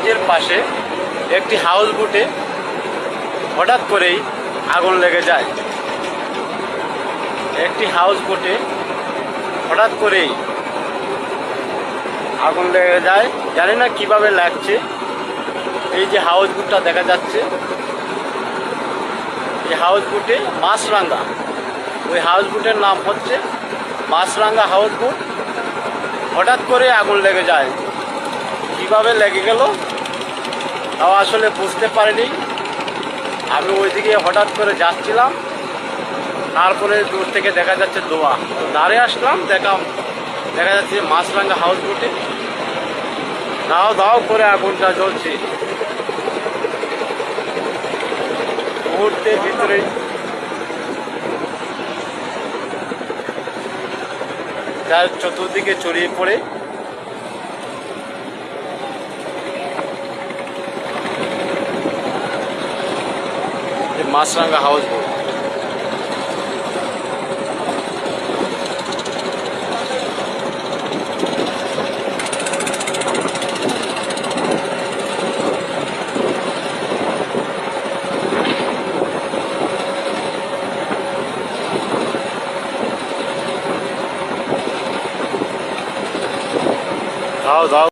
ব্রিজের পাশে একটি হাউস বোটে হঠাৎ করেই আগুন লেগে যায়। একটি হাউস বোটে হঠাৎ করেই আগুন লেগে যায়, জানি না কিভাবে লাগছে। এই যে হাউস বোটটা দেখা যাচ্ছে, এই হাউস বোটে মাছরাঙ্গা, ওই হাউস বোটের নাম হচ্ছে মাছরাঙ্গা হাউস বোট। হঠাৎ করে আগুন লেগে যায়, কিভাবে লেগে গেল তাও আসলে বুঝতে পারিনি। আমি ওইদিকে হঠাৎ করে যাচ্ছিলাম, তারপরে দূর থেকে দেখা যাচ্ছে ধোঁয়া, দাঁড়িয়ে আসলাম, দেখা যাচ্ছে মাছরাঙ্গা হাউস বোটে দাও দাও করে আগুনটা জ্বলছে। মুহূর্তের ভিতরে তার চতুর্দিকে ছড়িয়ে পড়ে মাছরাঙ্গা হাউস বোট। দাও দাও